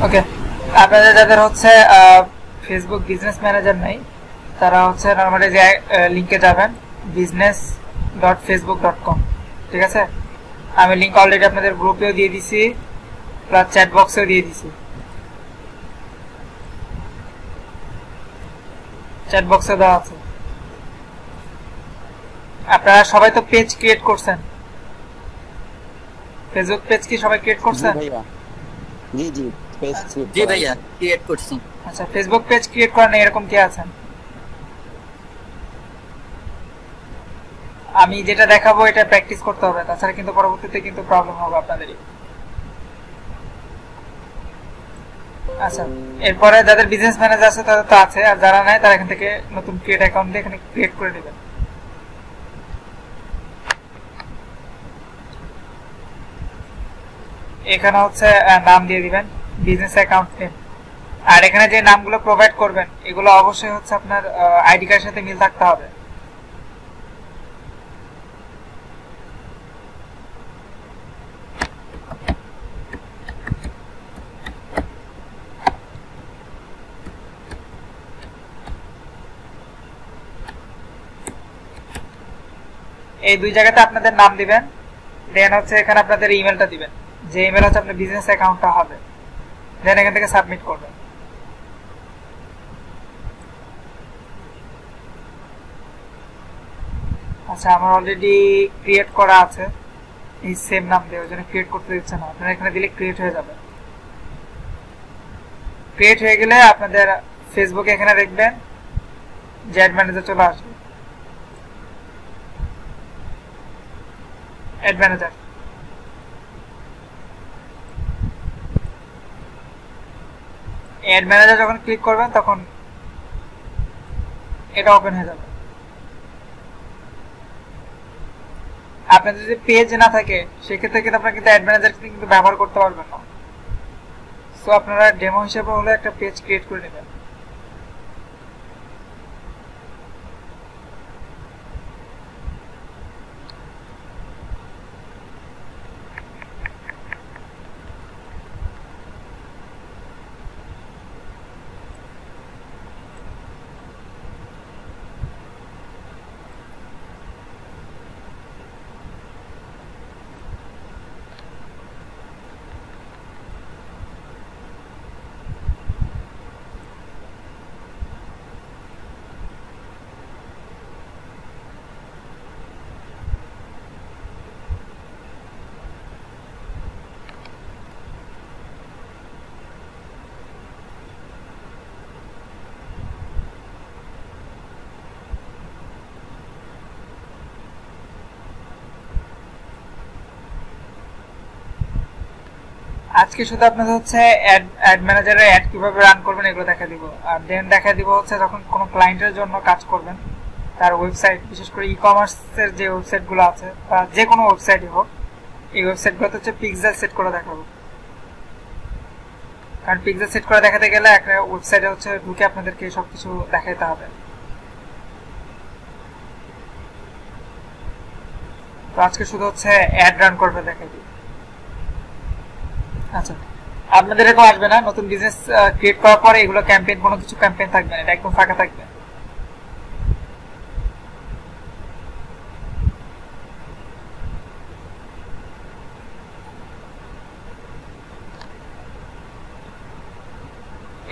ওকে, আপনাদের যাদের হচ্ছে ফেসবুক বিজনেস ম্যানেজার নাই তারা হচ্ছে নর্মালি যে লিঙ্কে যাবেন business.facebook.com, ঠিক আছে? আমি লিঙ্ক অলরেডি আপনাদের গ্রুপেও দিয়ে দিছি, প্লাস চ্যাট বক্সেও দিয়ে দিছি। চ্যাট বক্সে দেওয়া আছে। আপনারা সবাই তো পেজ ক্রিয়েট করছেন, ফেসবুক পেজ কি সবাই ক্রিয়েট করছেন? জি জি পেজ জি ভাইয়া ক্রিয়েট করছি। আচ্ছা, ফেসবুক পেজ ক্রিয়েট করেন এরকম কে আছেন? আমি যেটা দেখাবো এটা প্র্যাকটিস করতে হবে, তাছাড়া কিন্তু পরবর্তীতে কিন্তু প্রবলেম হবে আপনাদেরই। আচ্ছা, এরপরে যাদের বিজনেস ম্যানেজার আছে তাদের তো আছে, আর যারা নাই তারা এখান থেকে নতুন ক্রিয়েট অ্যাকাউন্ট দিয়ে এখানে ক্রিয়েট করে নেবেন। এখানে হচ্ছে নাম দিয়ে দিবেন বিজনেস অ্যাকাউন্ট নেম, আর এখানে যে নামগুলো প্রোভাইড করবেন এগুলো অবশ্যই হচ্ছে আপনার আইডি কার্ডের সাথে মিল থাকতে হবে। এই দুই জায়গাতে আপনাদের নাম দিবেন, দেন হচ্ছে এখানে আপনাদের ইমেলটা দিবেন, যে ইমেল হচ্ছে আপনার বিজনেস অ্যাকাউন্টটা হবে, দেন এখান থেকে সাবমিট করবেন। আচ্ছা, আমার অলরেডি ক্রিয়েট করা আছে এই সেম নাম দিয়ে, ওই জন্য ক্রিয়েট করতে দিচ্ছে না। আপনারা এখানে দিলে ক্রিয়েট হয়ে যাবে। ক্রিয়েট হয়ে গেলে আপনাদের ফেসবুকে এখানে দেখবেন যে অ্যাড ম্যানেজার চলে আসবে। অ্যাড ম্যানেজার, অ্যাড ম্যানেজার যখন ক্লিক করবেন তখন এটা ওপেন হয়ে যাবে। আপনাদের যদি পেজ না থাকে সেক্ষেত্রে কিন্তু আপনারা কিন্তু অ্যাড ম্যানেজার কিন্তু ব্যবহার করতে পারবেন না। সো আপনারা ডেমো হিসেবে হলে একটা পেজ ক্রিয়েট করে নেবেন। আজকে শুধু আপনাদের হচ্ছে অ্যাড ম্যানেজারের অ্যাড কিভাবে রান করবেন এগুলো দেখা দিব, আর দেন দেখা দিব হচ্ছে যখন কোনো ক্লায়েন্টের জন্য কাজ করবেন তার ওয়েবসাইট, বিশেষ করে ই কমার্সের যে ওয়েবসাইটগুলো আছে বা যে কোনো ওয়েবসাইটই হোক, এই ওয়েবসাইটগুলোতে হচ্ছে পিক্সেল সেট করে দেখাবো। কারণ পিক্সেল সেট করে দেখাতে গেলে একটা ওয়েবসাইটে হচ্ছে ঢুকে আপনাদেরকে সবকিছু দেখাতে হবে। তো আজকে শুধু হচ্ছে অ্যাড রান করবে দেখাই দিই। আচ্ছা, আপনাদের এরকম আসবে না, নতুন বিজনেস ক্রিয়েট করার পরে এগুলো ক্যাম্পেইন, কোনো কিছু ক্যাম্পেইন থাকবে না, এটা একদম ফাঁকা থাকবে।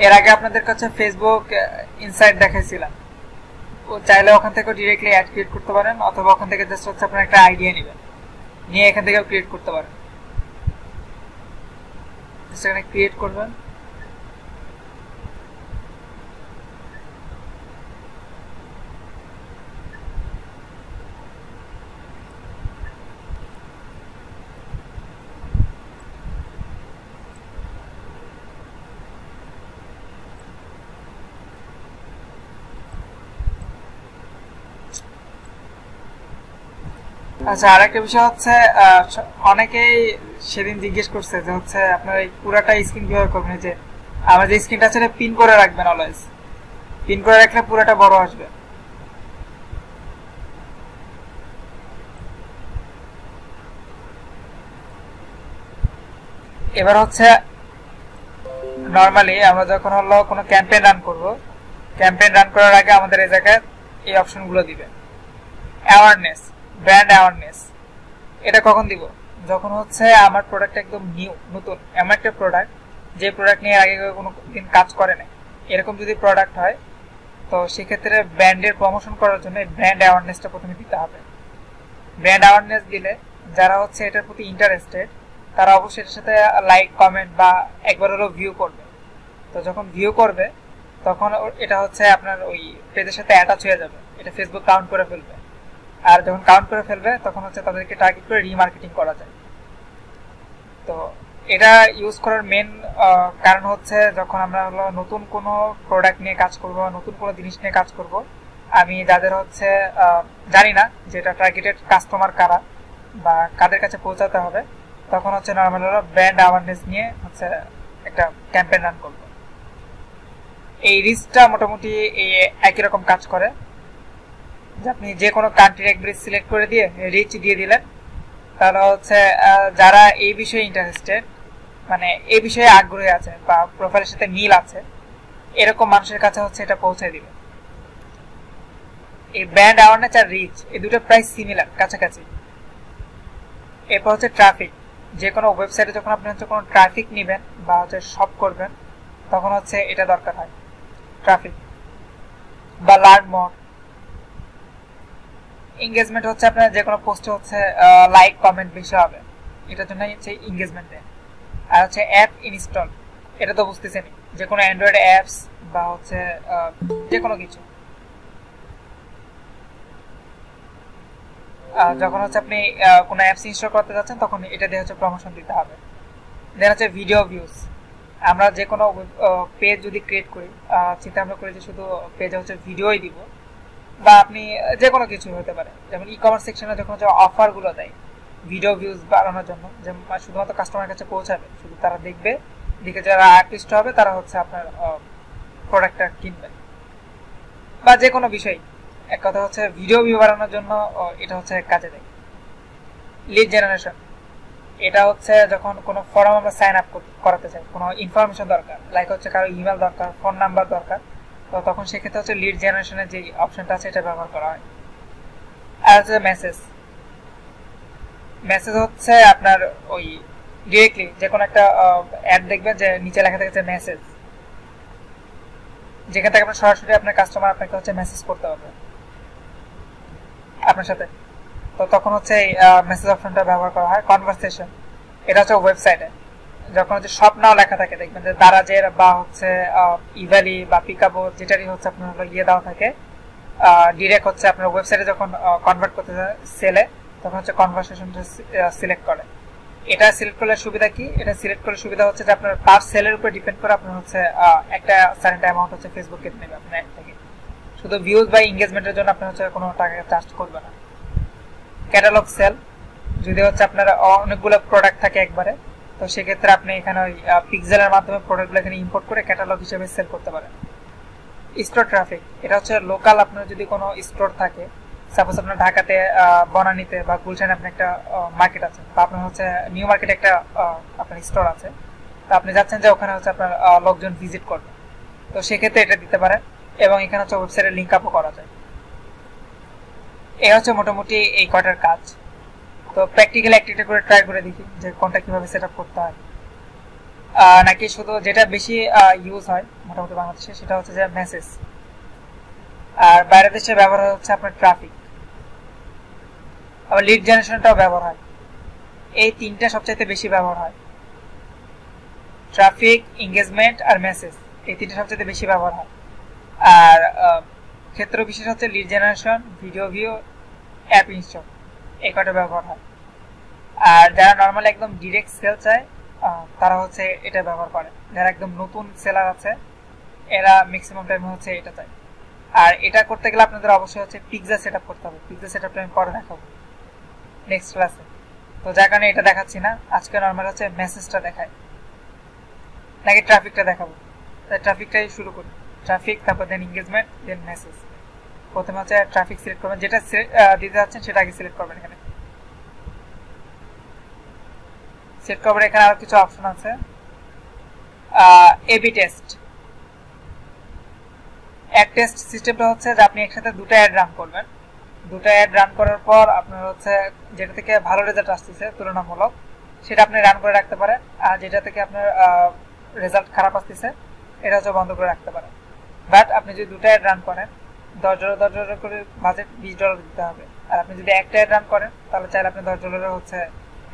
এর আগে আপনাদের কাছে ফেসবুক ইনসাইট দেখাইছিলাম, ও চাইলে ওখান থেকে ডিরেক্টলি অ্যাড ক্রিয়েট করতে পারেন, অথবা ওখান থেকে জাস্ট হচ্ছে আপনার একটা আইডিয়া নেবেন, নিয়ে এখান থেকেও ক্রিয়েট করতে পারেন। সেখানে ক্রিয়েট করবেন, আচ্ছা আরেকটা বিষয় হচ্ছে অনেকেই সেদিন জিজ্ঞেস করছে যে হচ্ছে আপনার এই পুরাটা স্ক্রিন কিভাবে করবেন, যে আমার যে স্ক্রিনটা আছে এটা পিন করে রাখবেন, অলওয়েজ পিন করে রাখলে পুরাটা বড় আসবে। এবার হচ্ছে নরমালি আমরা যখন হলো কোনো ক্যাম্পেইন রান করব, ক্যাম্পেইন রান করার আগে আমাদের এই জায়গায় এই অপশনগুলো দিবে। অ্যাওয়ারনেস, ব্র্যান্ড অ্যাওয়ারনেস, এটা কখন দিব? যখন হচ্ছে আমার প্রোডাক্ট একদম নিউ, নতুন, এমন একটা প্রোডাক্ট যে প্রোডাক্ট নিয়ে আগে কোনো দিন কাজ করে না, এরকম যদি প্রোডাক্ট হয়, তো সেক্ষেত্রে ব্র্যান্ডের প্রমোশন করার জন্য ব্র্যান্ড অ্যাওয়ারনেসটা প্রথমে দিতে হবে। ব্র্যান্ড অ্যাওয়ারনেস দিলে যারা হচ্ছে এটার প্রতি ইন্টারেস্টেড তারা অবশ্যই এটার সাথে লাইক, কমেন্ট বা একবার হলো ভিউ করবে। তো যখন ভিউ করবে তখন এটা হচ্ছে আপনার ওই পেজের সাথে অ্যাটাচ হয়ে যাবে, এটা ফেসবুক কাউন্ট করে ফেলবে। আর যখন কাউন্ট করে ফেলবে তখন হচ্ছে তাদেরকে টার্গেট করে রিমার্কেটিং করা যায়। তো এটা ইউজ করার মেন কারণ হচ্ছে যখন আমরা হলো নতুন কোনো প্রোডাক্ট নিয়ে কাজ করব, নতুন কোনো জিনিস নিয়ে কাজ করব, আমি যাদের হচ্ছে জানি না যে এটা টার্গেটেড কাস্টমার কারা বা কাদের কাছে পৌঁছাতে হবে, তখন হচ্ছে নর্মাল হলো ব্র্যান্ড অ্যাওয়ারনেস নিয়ে হচ্ছে একটা ক্যাম্পেইন রান করব। এই রিচটা মোটামুটি একই রকম কাজ করে, যে আপনি যে কোনো কান্ট্রি একবারে সিলেক্ট করে দিয়ে রিচ দিয়ে দিলেন, তাহলে হচ্ছে যারা এই বিষয়ে ইন্টারেস্টেড, মানে এই বিষয়ে আগ্রহী আছে বা প্রোফাইলের সাথে মিল আছে, এরকম মানুষের কাছে হচ্ছে এটা পৌঁছে দিবে। এই ব্র্যান্ড অ্যাওয়ারনেস আর রিচ এই দুটো প্রায় সিমিলার, কাছাকাছি। এরপর হচ্ছে ট্রাফিক। যে কোনো ওয়েবসাইটে যখন আপনি হচ্ছে কোনো ট্রাফিক নেবেন বা হচ্ছে শপ করবেন, তখন হচ্ছে এটা দরকার হয়, ট্রাফিক বা লার্ন মোর। এঙ্গেজমেন্ট হচ্ছে আপনার যে কোনো পোস্টে হচ্ছে লাইক, কমেন্ট বেশি হবে, এটার জন্য হচ্ছে এঙ্গেজমেন্ট দেয়। আর হচ্ছে অ্যাপ ইনস্টল, এটা তো বুঝতেছেন, যে কোনো অ্যান্ড্রয়েড অ্যাপস বা হচ্ছে যে কোনো কিছু যখন হচ্ছে আপনি কোনো অ্যাপস ইনস্টল করতে যাচ্ছেন তখন এটা দিয়ে হচ্ছে প্রমোশন দিতে হবে। দেন হচ্ছে ভিডিও ভিউজ। আমরা যে কোনো পেজ যদি ক্রিয়েট করি, চিন্তা আমরা করি যে শুধু পেজে হচ্ছে ভিডিওই দিব, বা আপনি যে কোনো কিছু হতে পারে, যেমন ই কমার্স সেকশনে যখন হচ্ছে অফারগুলো দেয় ভিডিও ভিউজ বাড়ানোর জন্য, যে শুধুমাত্র কাস্টমারের কাছে পৌঁছাবে, শুধু তারা দেখবে, দেখে যারা আকৃষ্ট হবে তারা হচ্ছে আপনার প্রোডাক্টটা কিনবে, বা যে কোনো বিষয়। এক কথা হচ্ছে ভিডিও ভিউ বাড়ানোর জন্য এটা হচ্ছে কাজে দেয়। লিড জেনারেশন, এটা হচ্ছে যখন কোনো ফর্ম আমরা সাইন আপ করাতে চাই, কোনো ইনফরমেশন দরকার, লাইক হচ্ছে কারো ইমেল দরকার, ফোন নাম্বার দরকার, তো তখন সেক্ষেত্রে হচ্ছে লিড জেনারেশনের যে অপশনটা আছে এটা ব্যবহার করা হয়। আর হচ্ছে মেসেজ। মেসেজ হচ্ছে আপনার ওই ডিরেক্টলি যে কোনো একটা অ্যাড দেখবেন যে নিচে লেখা থাকে মেসেজ, যেখান থেকে আপনার সরাসরি আপনার কাস্টমার আপনাকে হচ্ছে মেসেজ করতে হবে আপনার সাথে, তো তখন হচ্ছে এই মেসেজ অপশনটা ব্যবহার করা হয়। কনভারসেশন, এটা হচ্ছে ওয়েবসাইটে যখন হচ্ছে সব নাও লেখা থাকে, দেখবেন যে দারাজের বা হচ্ছে ইভ্যালি বা পিকাবো যেটারই হচ্ছে আপনার ইয়ে দেওয়া থাকে, ডিরেক্ট হচ্ছে আপনার ওয়েবসাইটে যখন কনভার্ট করতে যায় সেলে, তখন হচ্ছে কনভারসেশনটা সিলেক্ট করে। এটা সিলেক্ট করলে সুবিধা কি? এটা সিলেক্ট করলে সুবিধা হচ্ছে যে আপনার পার সেলের উপর ডিপেন্ড করে আপনার হচ্ছে একটা সার্টেন অ্যামাউন্ট হচ্ছে ফেসবুক কেটে নেবে আপনার অ্যাড থেকে। শুধু ভিউজ বা এঙ্গেজমেন্টের জন্য আপনার হচ্ছে কোনো টাকা চার্জ করবে না। ক্যাটালগ সেল, যদি হচ্ছে আপনার অনেকগুলো প্রোডাক্ট থাকে একবারে, তো সেক্ষেত্রে আপনি এখানে ওই পিক্সেলের মাধ্যমে প্রোডাক্টগুলো এখানে ইম্পোর্ট করে ক্যাটালগ হিসেবে সেল করতে পারেন। স্টোর ট্রাফিক, এটা হচ্ছে লোকাল আপনার যদি কোনো স্টোর থাকে, সাপোজ আপনার ঢাকাতে বনানীতে বা গুলশানে আপনার একটা মার্কেট আছে, বা আপনার হচ্ছে নিউ মার্কেটে একটা আপনার স্টোর আছে, তো আপনি যাচ্ছেন যে ওখানে হচ্ছে আপনার লোকজন ভিজিট করবে, তো সেক্ষেত্রে এটা দিতে পারেন। এবং এখানে হচ্ছে ওয়েবসাইটে লিঙ্ক আপও করা যায়। এই হচ্ছে মোটামুটি এই কয়টার কাজ। তো প্র্যাকটিক্যালি একটা করে ট্রাই করে দেখি যে কোনটা কিভাবে সেট আপ করতে হয়, নাকি শুধু যেটা বেশি ইউজ হয় মোটামুটি বাংলাদেশে সেটা হচ্ছে যে মেসেজ, আর বাইরের দেশে ব্যবহার হচ্ছে আপনার ট্রাফিক, আবার লিড জেনারেশনটাও ব্যবহার হয়। এই তিনটা সবচাইতে বেশি ব্যবহার হয়, ট্রাফিক, এঙ্গেজমেন্ট আর মেসেজ, এই তিনটা সবচাইতে বেশি ব্যবহার হয়। আর ক্ষেত্র বিশেষ হচ্ছে lead generation, video view, app install, এই কটা ব্যবহার হয়। আর যারা নর্মালি একদম ডিরেক্ট সেল চায় তারা হচ্ছে এটা ব্যবহার করে। যারা একদম নতুন সেলার আছে এরা ম্যাক্সিমাম টাইমে হচ্ছে এটা চায়। আর এটা করতে গেলে আপনাদের অবশ্যই হচ্ছে পিক্সা সেট আপ করতে হবে। পিক্সা সেট আপটা আমি পরে দেখাবো নেক্সট ক্লাসে, তো যার কারণে এটা দেখাচ্ছি না। আজকে নর্মাল হচ্ছে মেসেজটা দেখায়, নাকি ট্রাফিকটা দেখাবো। ট্রাফিকটাই শুরু করি, ট্রাফিক, তারপর দেন এঙ্গেজমেন্ট, দেন মেসেজ। প্রথমে হচ্ছে ট্রাফিক সিলেক্ট করবেন, যেটা দিতে যাচ্ছেন সেটা আগে সিলেক্ট করবেন। এখানে সিলেক্ট করবেন, এখানে আরো কিছু অপশন আছে। AB test. অ্যাড টেস্ট সিস্টেমটা হচ্ছে যে আপনি একসাথে দুটো অ্যাড রান করবেন। দুটো অ্যাড রান করার পর আপনার হচ্ছে যেটা থেকে ভালো রেজাল্ট আসতেছে তুলনামূলক সেটা আপনি রান করে রাখতে পারেন, আর যেটা থেকে আপনার রেজাল্ট খারাপ আসতেছে এটা হচ্ছে বন্ধ করে রাখতে পারেন। বাট আপনি যদি দুটো অ্যাড রান করেন $10 করে বাজেট $20 দিতে হবে। আর আপনি যদি একটা অ্যাড রান করেন তাহলে চাইলে আপনি $10 হচ্ছে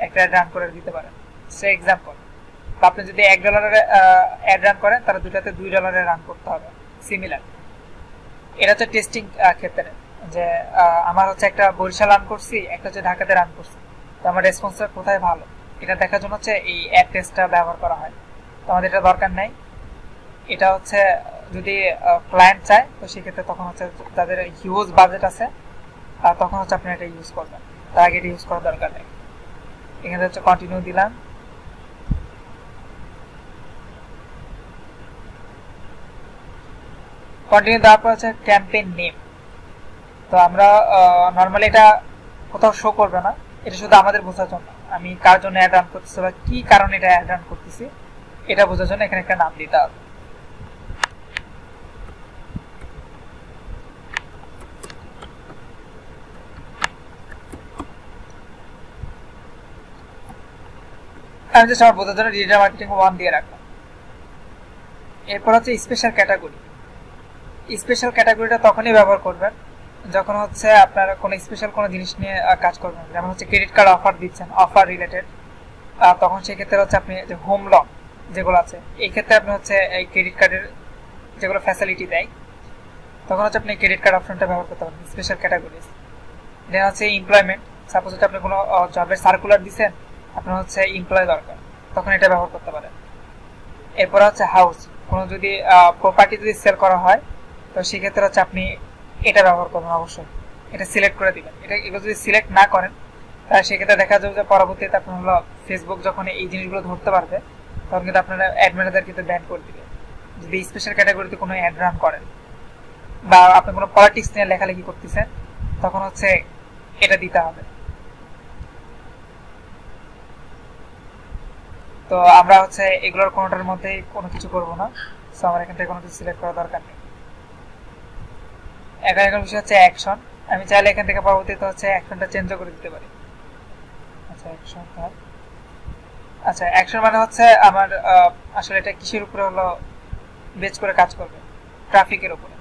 একটা অ্যাড রান করে দিতে পারেন। সে এক্সাম্পল, বা আপনি যদি $1 অ্যাড রান করেন তাহলে দুটাতে $2 রান করতে হবে সিমিলার। এটা হচ্ছে টেস্টিং ক্ষেত্রে, যে আমার হচ্ছে একটা বরিশাল রান করছি, একটা হচ্ছে ঢাকাতে রান করছি, তো আমার রেসপন্সটা কোথায় ভালো এটা দেখার জন্য হচ্ছে এই অ্যাড টেস্টটা ব্যবহার করা হয়। তো আমাদের এটা দরকার নাই। এটা হচ্ছে যদি ক্লায়েন্ট চায় তো সেক্ষেত্রে তখন হচ্ছে তাদের হিউজ বাজেট আছে তখন হচ্ছে আপনি এটা ইউজ করবেন, তার আগে এটা ইউজ করার দরকার নেই। এখানে হচ্ছে কন্টিনিউ দিলাম। কন্টিনিউ দেওয়ার পর হচ্ছে ক্যাম্পেইন নেম। তো আমরা নর্মালি এটা কোথাও শো করবে না, এটা শুধু আমাদের বোঝার জন্য আমি কার জন্য অ্যাড রান করতেছি বা কি কারণে এটা অ্যাড রান করতেছি এটা বোঝার জন্য এখানে একটা নাম দিতে হবে। আমি জাস্ট আমার বোঝার জন্য ডিজিটাল মার্কেটিং 1 দিয়ে রাখলাম। এরপর হচ্ছে স্পেশাল ক্যাটাগরি। স্পেশাল ক্যাটাগরিটা তখনই ব্যবহার করবেন যখন হচ্ছে আপনারা কোনো স্পেশাল কোনো জিনিস নিয়ে কাজ করবেন, যেমন হচ্ছে ক্রেডিট কার্ড অফার দিচ্ছেন, অফার রিলেটেড, তখন সেক্ষেত্রে হচ্ছে আপনি যে হোম লোন যেগুলো আছে এই ক্ষেত্রে আপনি হচ্ছে এই ক্রেডিট কার্ডের যেগুলো ফ্যাসিলিটি দেয় তখন হচ্ছে আপনি ক্রেডিট কার্ড অপশনটা ব্যবহার করতে পারেন। স্পেশাল ক্যাটাগরিজ দেন হচ্ছে এমপ্লয়মেন্ট, সাপোজ হচ্ছে আপনি কোনো জবের সার্কুলার দিচ্ছেন, আপনার হচ্ছে এমপ্লয় দরকার, তখন এটা ব্যবহার করতে পারেন। এরপর হচ্ছে হাউস, কোনো যদি প্রপার্টি যদি সেল করা হয় তো সেক্ষেত্রে হচ্ছে আপনি এটা ব্যবহার করবেন। অবশ্যই এটা সিলেক্ট করে দিবেন। এগুলো যদি সিলেক্ট না করেন তাহলে সেক্ষেত্রে দেখা যাবে যে পরবর্তীতে আপনার হলো ফেসবুক যখন এই জিনিসগুলো ধরতে পারবে তখন কিন্তু আপনারা অ্যাড ম্যানেজার কিন্তু ব্যান করে দিবে যদি স্পেশাল ক্যাটাগরিতে কোনো অ্যাড রান করেন, বা আপনি কোনো পলিটিক্স নিয়ে লেখালেখি করতেছেন তখন হচ্ছে এটা দিতে হবে। তো আমরা হচ্ছে এগুলোর কোনোটার মধ্যে কোনো কিছু করবো না, সো আমার এখান থেকে কোনো কিছু সিলেক্ট করার দরকার নেই। এখন বিষয় হচ্ছে অ্যাকশন। আমি চাইলে এখান থেকে পরবর্তীতে হচ্ছে অ্যাকশনটা চেঞ্জও করে দিতে পারি। আচ্ছা অ্যাকশন, আচ্ছা অ্যাকশন মানে হচ্ছে আমার আসলে এটা কিসের উপরে হলো বেচ করে কাজ করবে, ট্রাফিকের উপরে।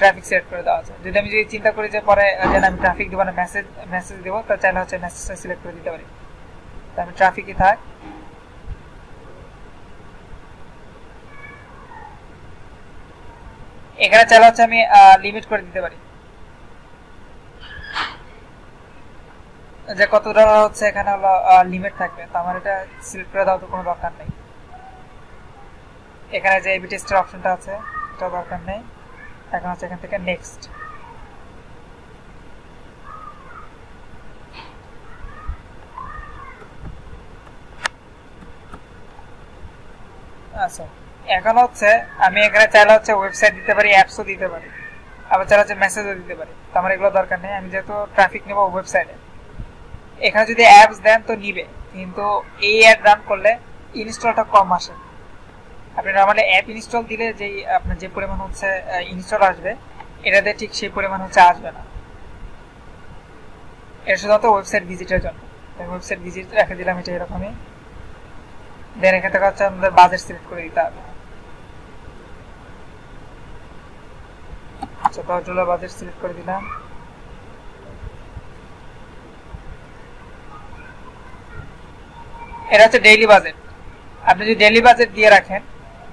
ট্রাফিক সেট করে দেওয়া আছে। যদি আমি চিন্তা করি যে পরে যেন আমি ট্রাফিক দেবো না মেসেজ দেবো, তো চাইলে হচ্ছে মেসেজটা সিলেক্ট করে দিতে পারি। তো আমি ট্রাফিকই থাক। এখানে চাইলে হচ্ছে আমি লিমিট করে দিতে পারি যে কত ডলার হচ্ছে এখানে হলো লিমিট থাকবে। তো আমার এটা সিলেক্ট করে দেওয়া তো কোনো দরকার নেই। এখানে যে এবি টেস্টের অপশনটা আছে এটা দরকার নেই। এখন হচ্ছে এখান থেকে নেক্সট। আচ্ছা এখন হচ্ছে আমি এখানে চাইলে হচ্ছে ওয়েবসাইট দিতে পারি, অ্যাপসও দিতে পারি, আবার চাইলে হচ্ছে মেসেজও দিতে পারি। তো আমার এগুলো দরকার নেই। আমি যেহেতু ট্রাফিক নেবো ওয়েবসাইটে, এখানে যদি অ্যাপস দেন তো নিবে, কিন্তু এই অ্যাড রান করলে ইনস্টলটা কম আসে। আপনি নর্মালি অ্যাপ ইনস্টল দিলে যেই আপনার যে পরিমাণ হচ্ছে ইনস্টল আসবে এটাতে ঠিক সেই পরিমাণ হচ্ছে আসবে না। এটা শুধুমাত্র ওয়েবসাইট ভিজিটের জন্য। ওয়েবসাইট ভিজিট রেখে দিলাম এটা এরকমই। দেন এখান থেকে হচ্ছে আমাদের বাজেট সিলেক্ট করে দিতে হবে। আচ্ছা $10 বাজেট সিলেক্ট করে দিলাম। এটা হচ্ছে ডেইলি বাজেট। আপনি যদি ডেইলি বাজেট দিয়ে রাখেন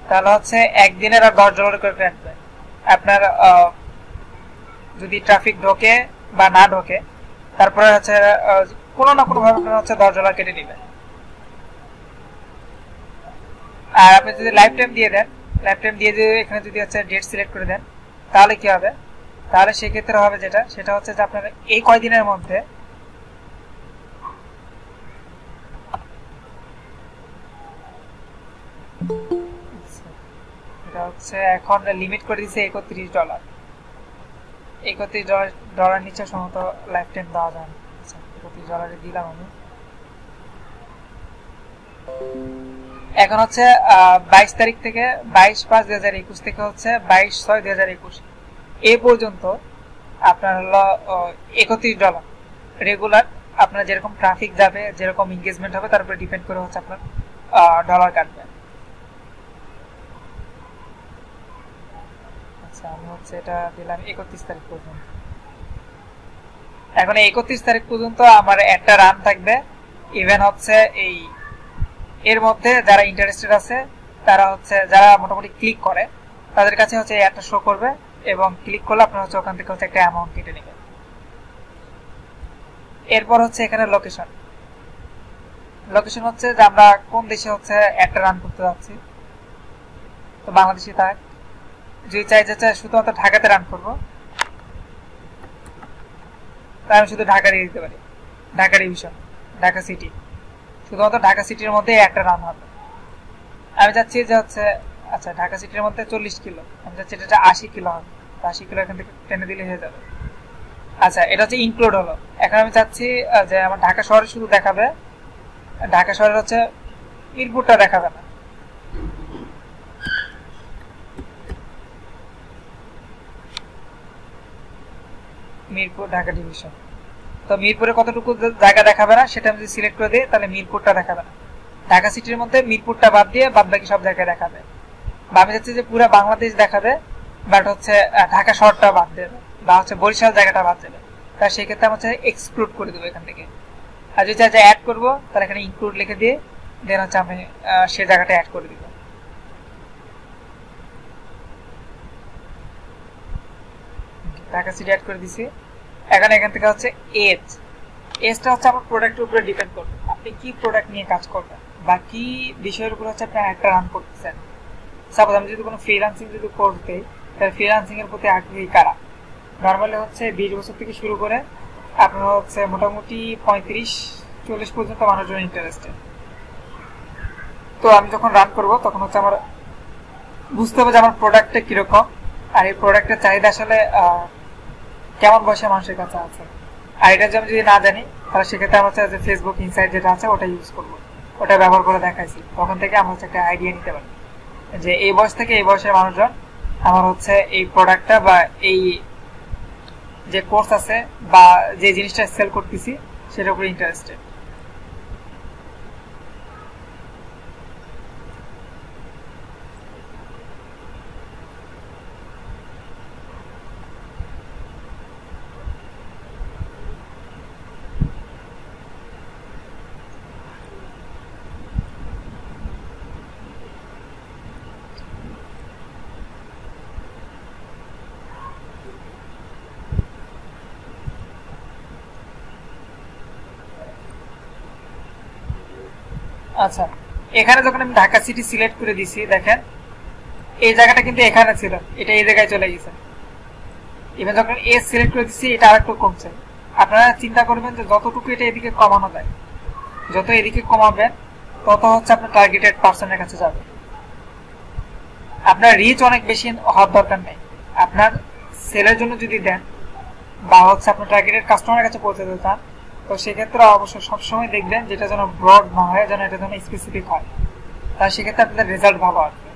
তাহলে হচ্ছে একদিনের আর $10 করে কাটবে। আপনার যদি ট্রাফিক ঢোকে বা না ঢোকে তারপরে হচ্ছে কোনো না কোনো ভাবে আপনার হচ্ছে $10 কেটে নেবেন। আর আপনি যদি লাইফ টাইম দিয়ে দেন, লাইফ টাইম দিয়ে দিয়ে এখানে যদি হচ্ছে ডেট সিলেক্ট করে দেন তাহলে কি হবে, তাহলে সেক্ষেত্রে হবে যেটা সেটা হচ্ছে যে আপনার এই কয়দিনের মধ্যে এটা হচ্ছে এখন লিমিট করে দিচ্ছে $31। $31 নিচে সম্ভবত লাইফ টাইম দেওয়া যায় না। $31 দিলাম আমি। এখন হচ্ছে 22 তারিখ থেকে 22/5/2021 থেকে হচ্ছে 22/6/2021 এই পর্যন্ত আপনার হলো $31 রেগুলার। আপনার যেরকম ট্রাফিক যাবে, যেরকম এঙ্গেজমেন্ট হবে তার উপরে ডিপেন্ড করে হচ্ছে আপনার ডলার কাটবে। আচ্ছা, আমি হচ্ছে এটা দিলাম 31 তারিখ পর্যন্ত। এখন 31 তারিখ পর্যন্ত আমার একটা রান থাকবে। ইভেন হচ্ছে এই এর মধ্যে যারা ইন্টারেস্টেড আছে, তারা হচ্ছে যারা মোটামুটি ক্লিক করে তাদের কাছে হচ্ছে একটা শো করবে, এবং ক্লিক করলে আপনার হচ্ছে ওখান থেকে হচ্ছে একটা অ্যামাউন্ট কেটে নেবে। এরপর হচ্ছে এখানে লোকেশন হচ্ছে যে আমরা কোন দেশে হচ্ছে একটা রান করতে যাচ্ছি। তো বাংলাদেশি থাক, যদি চাই যে শুধুমাত্র ঢাকাতে রান করবো, তাই আমি শুধু ঢাকা দিয়ে দিতে পারি। ঢাকা ডিভিশন, ঢাকা সিটি, শুধুমাত্র ঢাকা সিটির মধ্যে একটা রান হবে। আমি চাচ্ছি যে হচ্ছে আচ্ছা ঢাকা সিটির মধ্যে 40 কিলো, আমি চাচ্ছি এটা 80 কিলো হবে। 80 কিলো এখান থেকে টেনে দিলে হয়ে যাবে। আচ্ছা, এটা হচ্ছে ইনক্লুড হলো। এখন আমি চাচ্ছি যে আমার ঢাকা শহরে শুধু দেখাবে, ঢাকা শহরের হচ্ছে মিরপুরটা দেখাবে না। মিরপুর ঢাকা ডিভিশন, তো মিরপুরে কতটুকু জায়গা দেখাবে না সেটা আমি যদি সিলেক্ট করে দিই, তাহলে মিরপুরটা দেখাবে না। ঢাকা সিটির মধ্যে মিরপুরটা বাদ দিয়ে বাদ বাকি সব জায়গায় দেখাবে। বা আমি চাচ্ছি যে পুরো বাংলাদেশ দেখাবে, বাট হচ্ছে ঢাকা শহরটা বাদ দেবে, বা হচ্ছে বরিশাল জায়গাটা বাদ দেবে। তা সেক্ষেত্রে আমি হচ্ছে এক্সক্লুড করে দেবো এখান থেকে। আর যদি চাই যে অ্যাড করবো, তাহলে এখানে ইনক্লুড লিখে দিয়ে দেন হচ্ছে আমি সে জায়গাটা অ্যাড করে দিব। ঢাকা সিটি অ্যাড করে দিছি। এখন এখান থেকে হচ্ছে এজটা হচ্ছে আমার প্রোডাক্টের উপরে ডিপেন্ড করবে, আপনি কি প্রোডাক্ট নিয়ে কাজ করবেন বা কি বিষয়ের উপর হচ্ছে আপনি একটা রান করতেছেন। সাপোজ আমি যদি কোনো ফ্রিল্যান্সিং যদি করতে, তাহলে ফ্রিল্যান্সিং এর প্রতি আগ্রহী কারা? নর্মালি হচ্ছে 20 বছর থেকে শুরু করে আপনার হচ্ছে মোটামুটি 35-40 পর্যন্ত মানুষজন ইন্টারেস্টেড। তো আমি যখন রান করব তখন হচ্ছে আমার বুঝতে হবে যে আমার প্রোডাক্টটা কিরকম, আর এই প্রোডাক্টের চাহিদা আসলে কেমন বয়সে মানুষের কাছে আছে। আর এটা আমি যদি না জানি, তাহলে সেক্ষেত্রে আমার হচ্ছে ফেসবুক ইনসাইট যেটা আছে ওটা ইউজ করবো, ওটা ব্যবহার করে দেখাইছি। তখন থেকে আমরা হচ্ছে একটা আইডিয়া নিতে পারি যে এই বয়স থেকে এই বয়সের মানুষজন আমার হচ্ছে এই প্রোডাক্টটা বা এই যে কোর্স আছে বা যে জিনিসটা সেল করতেছি সেটার উপরে ইন্টারেস্টেড। আচ্ছা, এখানে যখন আমি ঢাকা সিটি সিলেক্ট করে দিছি, দেখেন এই জায়গাটা কিন্তু এখানে ছিল, এটা এই জায়গায় চলে গেছে। এবার যখন এ সিলেক্ট করে দিচ্ছি, এটা আরেকটু কমছে। আপনারা চিন্তা করবেন যে যতটুকু এটা এদিকে কমানো যায়, যত এদিকে কমাবেন তত হচ্ছে আপনার টার্গেটেড পার্সনের কাছে যাবে। আপনার রিচ অনেক বেশি হওয়ার দরকার নেই। আপনার সেলের জন্য যদি দেন বা হচ্ছে আপনার টার্গেটেড কাস্টমারের কাছে পৌঁছে দিতে চান, তো সেক্ষেত্রে অবশ্যই সবসময় দেখবেন যেটা যেন ব্রড না হয়, যেন এটা যেন স্পেসিফিক হয়। তার সেক্ষেত্রে আপনাদের রেজাল্ট ভালো আসবে,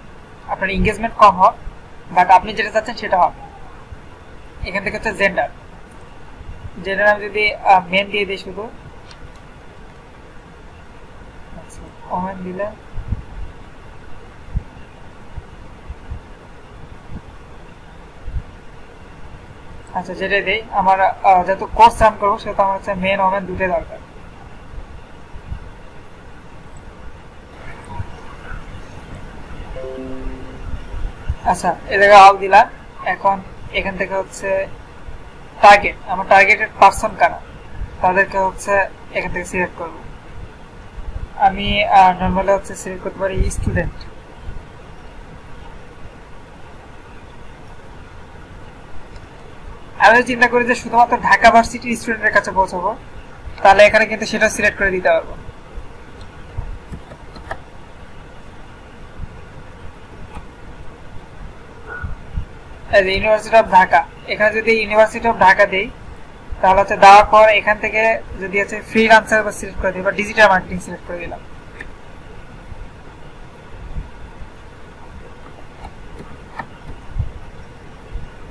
আপনার এঙ্গেজমেন্ট কম হোক, বাট আপনি যেটা চাচ্ছেন সেটা হবে। এখান থেকে হচ্ছে জেন্ডার আমি যদি মেন দিয়ে দিই শুধু, ওমেন দিলে আচ্ছা যেটাই দেই, আমার যেহেতু কোর্স রান করবো সেহেতু আমার হচ্ছে মেন ওমেন দুটোই দরকার। আচ্ছা, এ জায়গায় অল দিলাম। এখন এখান থেকে হচ্ছে টার্গেট, আমার টার্গেটেড পার্সন কারা তাদেরকে হচ্ছে এখান থেকে সিলেক্ট করব। আমি নর্মালি হচ্ছে সিলেক্ট করতে পারি স্টুডেন্ট। আমি চিন্তা করি যে শুধুমাত্র ঢাকা ভার্সিটির স্টুডেন্টের কাছে পৌঁছাবো, তাহলে এখানে কিন্তু সেটা সিলেক্ট করে দিতে পারবো। ইউনিভার্সিটি অফ ঢাকা, এখানে যদি ইউনিভার্সিটি অফ ঢাকা দেই, তাহলে হচ্ছে দেওয়ার পর এখান থেকে যদি হচ্ছে ফ্রিল্যান্সার সিলেক্ট করে দিই বা ডিজিটাল মার্কেটিং সিলেক্ট করে দিলাম,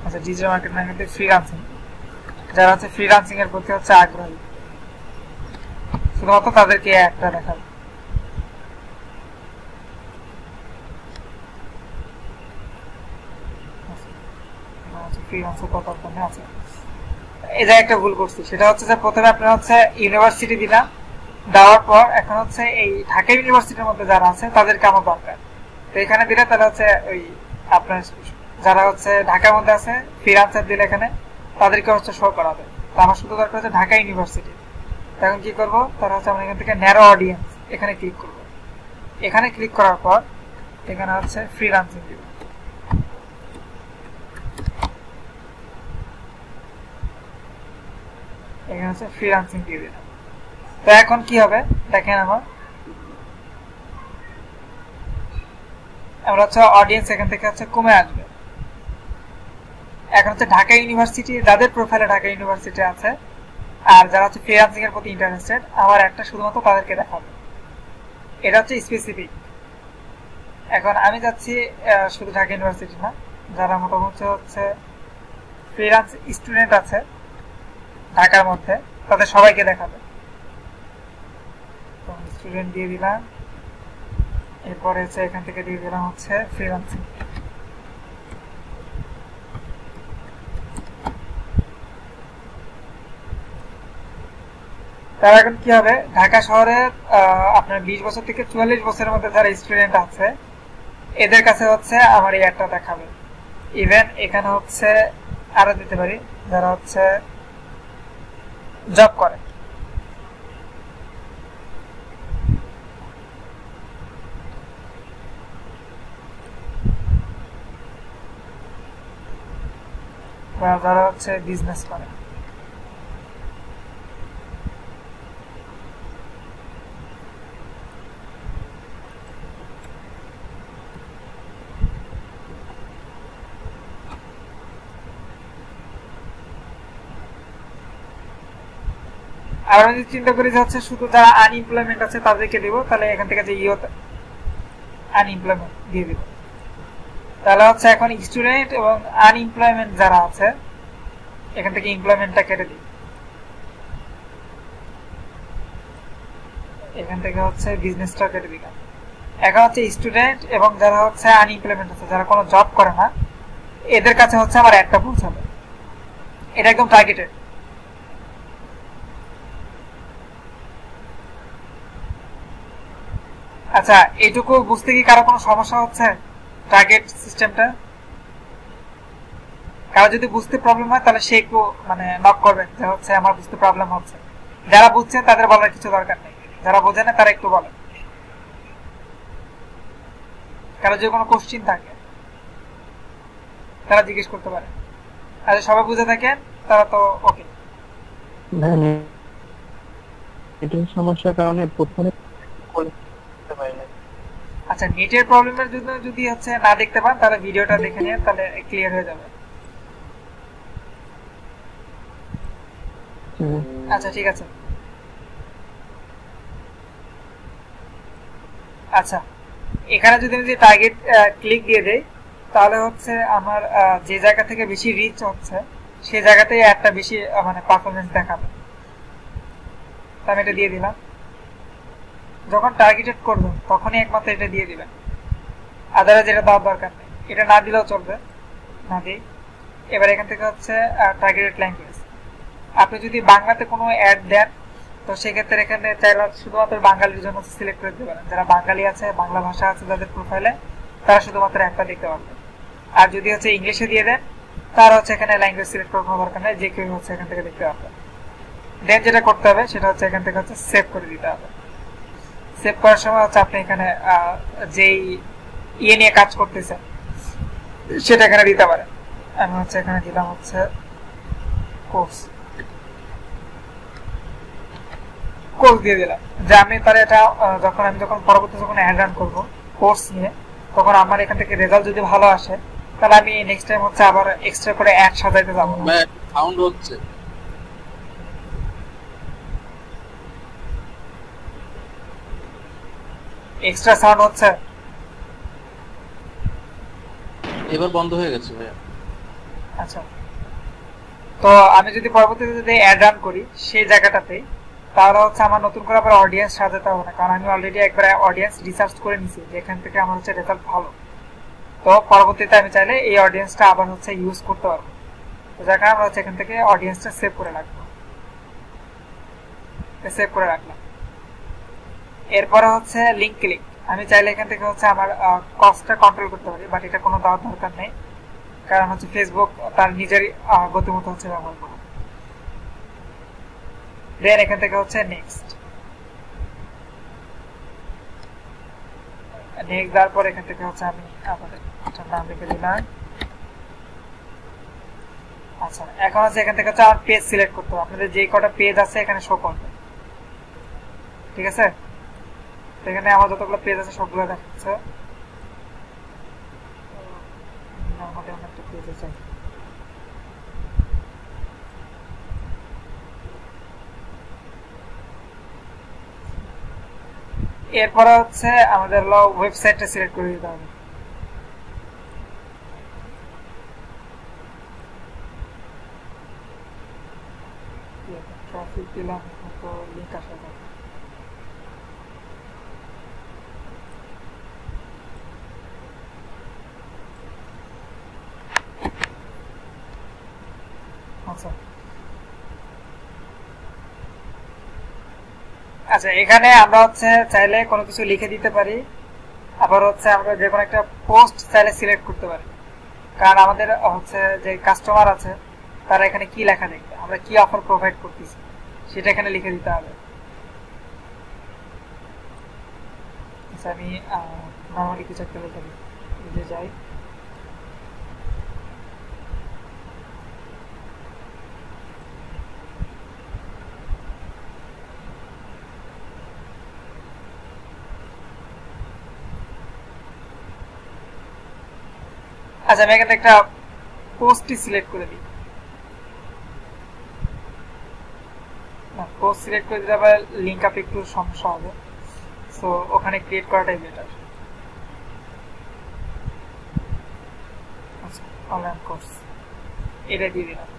আচ্ছা, ডিজিটাল মার্কেটিং ফ্রিল্যান্সিং, যারা হচ্ছে ফ্রিল্যান্সিং এর প্রতি হচ্ছে আগ্রহী শুধুমাত্র তাদেরকে একটা দেখাবো। ফ্রিল্যান্সার প্রকল্পে আছে। এই যে একটা ভুল করছি, সেটা হচ্ছে যে প্রথমে আপনার হচ্ছে ইউনিভার্সিটি দিলাম, দেওয়ার পর এখন হচ্ছে এই ঢাকা ইউনিভার্সিটির মধ্যে যারা আছে তাদেরকে আমার দরকার। তো এখানে দিলে তাহলে হচ্ছে ওই আপনার যারা হচ্ছে ঢাকার মধ্যে আছে ফ্রিল্যান্সার দিলে এখানে তাদেরকে হচ্ছে শো করাবে। তো আমার শুধু দরকার হচ্ছে ঢাকা ইউনিভার্সিটি। এখন কি করবো, তারা হচ্ছে আমরা এখান থেকে ন্যারো অডিয়েন্স এখানে ক্লিক করবো। এখানে ক্লিক করার পর এখানে হচ্ছে ফ্রিল্যান্সিং দিব। এখানে হচ্ছে ফ্রিল্যান্সিং দিয়ে দিলাম। তো এখন কি হবে দেখেন, আমরা হচ্ছে অডিয়েন্স এখান থেকে হচ্ছে কমে আসবে। এখন হচ্ছে ঢাকা ইউনিভার্সিটি, যাদের প্রোফাইলে ঢাকা ইউনিভার্সিটি আছে আর যারা হচ্ছে ফ্রিল্যান্সিং এর প্রতি ইন্টারেস্টেড, আমার একটা শুধুমাত্র তাদেরকে দেখাবো। এটা হচ্ছে স্পেসিফিক। এখন আমি যাচ্ছি শুধু ঢাকা ইউনিভার্সিটি না, যারা মোটামুটি হচ্ছে ফ্রিল্যান্স স্টুডেন্ট আছে ঢাকার মধ্যে তাদের সবাইকে দেখাবে। স্টুডেন্ট দিয়ে দিলাম, এরপরে হচ্ছে এখান থেকে দিয়ে দিলাম হচ্ছে ফ্রিল্যান্সিং। তার এখন কি হবে, ঢাকা শহরে আপনার 20 বছর থেকে 44 বছরের মধ্যে যারা স্টুডেন্ট আছে এদের কাছে হচ্ছে আমার এই অ্যাডটা দেখাবে। ইভেন এখানে হচ্ছে আরো দিতে পারি যারা হচ্ছে জব করে। যারা হচ্ছে বিজনেস করে। আর আমি চিন্তা করি যে হচ্ছে শুধু যারা আনএমপ্লয়মেন্ট আছে তাদেরকে দিব, তাহলে এখান থেকে যে ইয়ুথ আনএমপ্লয়মেন্ট দিয়ে দিব। তাহলে হচ্ছে এখন স্টুডেন্ট এবং আনএমপ্লয়মেন্ট যারা আছে এখান থেকে এমপ্লয়মেন্টটা কেটে দিই। এখান থেকে হচ্ছে বিজনেসটা কেটে দিলাম। এখন হচ্ছে স্টুডেন্ট এবং যারা হচ্ছে আনএমপ্লয়মেন্ট আছে, যারা কোনো জব করে না, এদের কাছে হচ্ছে আমার একটা পৌঁছাবে। এটা একদম টার্গেটেড। আচ্ছা, এইটুকু বুঝতে কি কারো কোনো সমস্যা হচ্ছে? টার্গেট সিস্টেমটা কারো যদি বুঝতে প্রবলেম হয় তাহলে সে একটু মানে নক করবেন যে হচ্ছে আমার বুঝতে প্রবলেম হচ্ছে। যারা বুঝছেন তাদের বলার কিছু দরকার নেই, যারা বোঝে না তারা একটু বলেন। কারো যদি কোনো কোশ্চিন থাকে তারা জিজ্ঞেস করতে পারে। আর সবাই বুঝে থাকেন তারা তো ওকে। এটার সমস্যার কারণে প্রথমে আচ্ছা, নেটের প্রবলেমের জন্য যদি হচ্ছে না দেখতে পান তাহলে ভিডিওটা দেখে নিন, তাহলে ক্লিয়ার হয়ে যাবে। আচ্ছা ঠিক আছে। আচ্ছা, এখানে যদি আমি টার্গেট ক্লিক দিয়ে দেই তাহলে হচ্ছে আমার যে জায়গা থেকে বেশি রিচ হচ্ছে সেই জায়গাতেই একটা বেশি মানে পারফরমেন্স দেখাবে। আমি এটা দিয়ে দিলাম। যখন টার্গেটেড করবেন তখনই একমাত্র এটা দিয়ে দিবেন, আদারওয়াইজ এটা দেওয়ার দরকার নেই। এটা না দিলেও চলবে, না দিই। এবার এখান থেকে হচ্ছে টার্গেটেড ল্যাঙ্গুয়েজ। আপনি যদি বাংলাতে কোনো অ্যাড দেন তো সেক্ষেত্রে এখানে চাইলে শুধুমাত্র বাঙালির জন্য সিলেক্ট করে দিতে পারেন। যারা বাঙালি আছে, বাংলা ভাষা আছে যাদের প্রোফাইলে, তারা শুধুমাত্র একটা দেখতে পারবে। আর যদি হচ্ছে ইংলিশে দিয়ে দেন তার হচ্ছে এখানে ল্যাঙ্গুয়েজ সিলেক্ট করার কোনো দরকার নেই, যে কেউ হচ্ছে এখান থেকে দেখতে পারবে। দেন যেটা করতে হবে সেটা হচ্ছে এখান থেকে হচ্ছে সেভ করে দিতে হবে। সেভ করার সময় হচ্ছে আপনি এখানে যেই ইয়ে নিয়ে কাজ করতেছেন সেটা এখানে দিতে পারেন। আমি হচ্ছে এখানে দিলাম হচ্ছে কোর্স দিয়ে দিলাম, যে আমি তার এটা যখন পরবর্তী যখন অ্যাড রান করবো কোর্স নিয়ে, তখন আমার এখান থেকে রেজাল্ট যদি ভালো আসে তাহলে আমি নেক্সট টাইম হচ্ছে আবার এক্সট্রা করে অ্যাড সাজাইতে যাবো। সাউন্ড হচ্ছে, এক্সট্রা সাউন্ড হচ্ছে। এবার বন্ধ হয়ে গেছে ভাইয়া। আচ্ছা, তো আমি যদি পরবর্তীতে যদি অ্যাড রান করি সেই জায়গাটাতে, তাহলে হচ্ছে আমার নতুন করে আবার অডিয়েন্স সাজাতে হবে না, কারণ আমি অলরেডি একবার অডিয়েন্স রিসার্চ করে নিছি যেখান থেকে আমার হচ্ছে রেজাল্ট ভালো। তো পরবর্তীতে আমি চাইলে এই অডিয়েন্সটা আবার হচ্ছে ইউজ করতে পারবো। তো যার কারণে আমরা হচ্ছে এখান থেকে অডিয়েন্সটা সেভ করে রাখবো, সেভ করে রাখলাম। এরপরে হচ্ছে লিঙ্ক ক্লিক, আমি চাইলে এখান থেকে হচ্ছে আমার কস্টটা কন্ট্রোল করতে পারি, বাট এটা কোনো দেওয়ার দরকার নেই, কারণ হচ্ছে ফেসবুক তার নিজেরই গতিমতো হচ্ছে ব্যবহার করবে। দেন এখান থেকে হচ্ছে নেক্সট দেওয়ার পর এখান থেকে হচ্ছে আমি আমাদের নাম লিখে দিলাম। আচ্ছা, এখন হচ্ছে এখান থেকে হচ্ছে আমার পেজ সিলেক্ট করতে হবে, আপনাদের যে কটা পেজ আছে এখানে শো করবে, ঠিক আছে? এখানে আমার যতগুলো পেজ আছে সবগুলো দেখাচ্ছে। এরপরে হচ্ছে আমাদের ওয়েবসাইটটা সিলেক্ট করে দিতে হবে। ট্রাফিক দিলাম, তো লিঙ্ক আসা যাবে। আচ্ছা আচ্ছা, এখানে আমরা হচ্ছে চাইলে কোনো কিছু লিখে দিতে পারি, আবার হচ্ছে আমরা যে কোনো একটা পোস্ট চাইলে সিলেক্ট করতে পারি, কারণ আমাদের হচ্ছে যে কাস্টমার আছে তারা এখানে কি লেখা দেখবে, আমরা কি অফার প্রোভাইড করতেছি সেটা এখানে লিখে দিতে হবে। আচ্ছা, আমি নর্মালি কিছু একটা লিখে দিতে যাই। আচ্ছা, আমি এখানে একটা পোস্টই সিলেক্ট করে দিই। পোস্ট সিলেক্ট করে দিলে আবার লিঙ্ক আপ একটু সমস্যা হবে, সো ওখানে ক্রিয়েট করাটাই বেটার। আচ্ছা, অনলাইন কোর্স এটা দিয়ে দিলাম।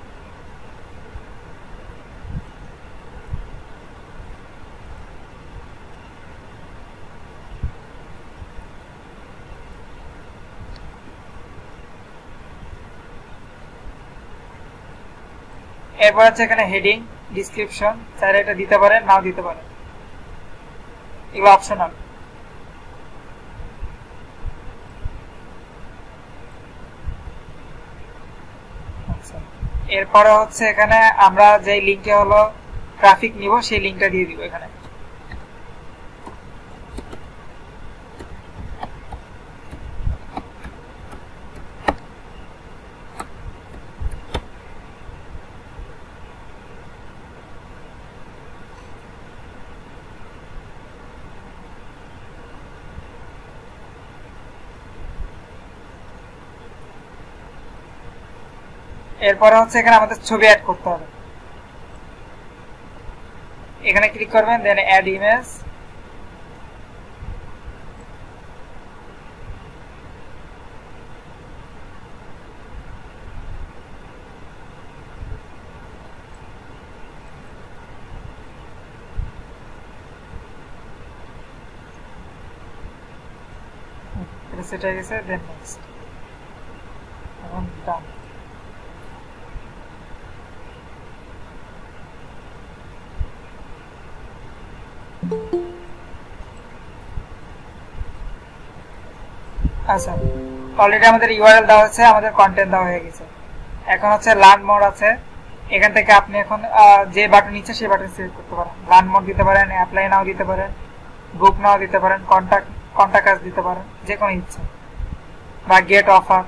এরপর হচ্ছে এখানে হেডিং, ডিসক্রিপশন চাইলে এটা দিতে পারেন, নাও দিতে পারেন, এগুলো অপশনাল। আচ্ছা, এরপরে হচ্ছে এখানে আমরা যে লিঙ্কে হলো ট্রাফিক নিব সেই লিঙ্কটা দিয়ে দিব এখানে। এরপরে হচ্ছে এখানে আমাদের ছবি অ্যাড করতে হবে, এখানে ক্লিক করবেন, দেন অ্যাড ইমেজ। এটা সেট হয়ে গেছে, দেন নেক্সট, এখন ডান। আচ্ছা, অলরেডি আমাদের ইউআরএল দেওয়া হচ্ছে, আমাদের কন্টেন্ট দেওয়া হয়ে গেছে। এখন হচ্ছে লার্ন মোর আছে, এখান থেকে আপনি এখন যে বাটন ইচ্ছে সেই বাটন সিলেক্ট করতে পারেন। লার্ন মোর দিতে পারেন, অ্যাপ্লাই নাও দিতে পারেন, বুক নাও দিতে পারেন, কন্টাক্ট আস দিতে পারেন, যে কোনো ইচ্ছা, বা গেট অফার,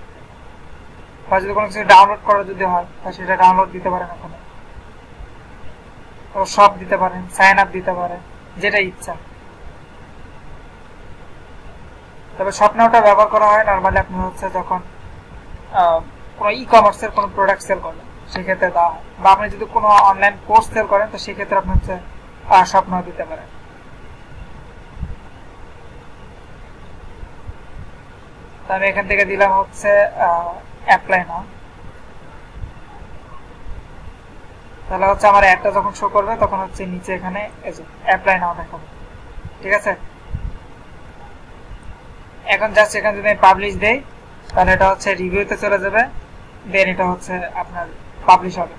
বা যদি কোনো কিছু ডাউনলোড করা যদি হয় তাহলে সেটা ডাউনলোড দিতে পারেন, ওখানে সব দিতে পারেন, সাইন আপ দিতে পারেন, যেটা ইচ্ছা। তবে স্বপ্নটা ব্যবহার করা হয় নর্মালি আপনি হচ্ছে যখন কোনো ই কমার্সের কোনো প্রোডাক্ট সেল করেন সেক্ষেত্রে দেওয়া হয়, বা আপনি যদি কোনো অনলাইন কোর্স সেল করেন তো সেক্ষেত্রে আপনি হচ্ছে স্বপ্ন দিতে পারেন। তো আমি এখান থেকে দিলাম হচ্ছে অ্যাপ্লাই নাও। তাহলে হচ্ছে আমার অ্যাডটা যখন শো করবে তখন হচ্ছে নিচে এখানে এই যে অ্যাপ্লাই নাও দেখাবে। ঠিক আছে, এখন জাস্ট এখানে যদি আমি পাবলিশ দেই তাহলে এটা হচ্ছে রিভিউতে চলে যাবে, দেন এটা হচ্ছে আপনার পাবলিশ হবে।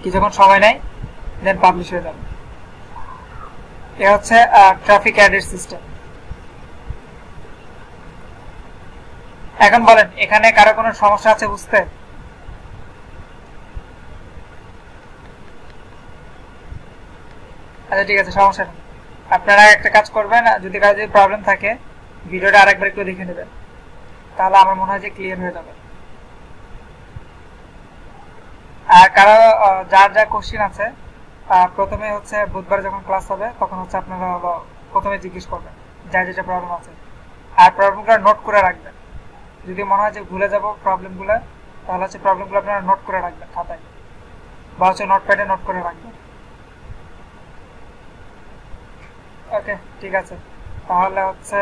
কিছুক্ষণ সময় নেয়, দেন পাবলিশ হয়ে যাবে। এ হচ্ছে ট্রাফিক অ্যাডের সিস্টেম। এখন বলেন এখানে কারো কোনো সমস্যা আছে বুঝতে? আচ্ছা ঠিক আছে, সমস্যা নেই। আপনারা একটা কাজ করবেন, যদি কারো যদি প্রবলেম থাকে ভিডিওটা আরেকবার একটু দেখে নেবেন, তাহলে আমার মনে হয় যে ক্লিয়ার হয়ে যাবে। আর কারো যার যা কোশ্চেন আছে প্রথমে হচ্ছে বুধবার যখন ক্লাস হবে তখন হচ্ছে আপনারা প্রথমে জিজ্ঞেস করবেন যার যেটা প্রবলেম আছে, আর প্রবলেমগুলো নোট করে রাখবেন। যদি মনে হয় যে ভুলে যাব প্রবলেমগুলো, তাহলে হচ্ছে প্রবলেমগুলো আপনারা নোট করে রাখবেন খাতায় বা হচ্ছে নোটপ্যাডে নোট করে রাখবেন। ওকে ঠিক আছে, তাহলে হচ্ছে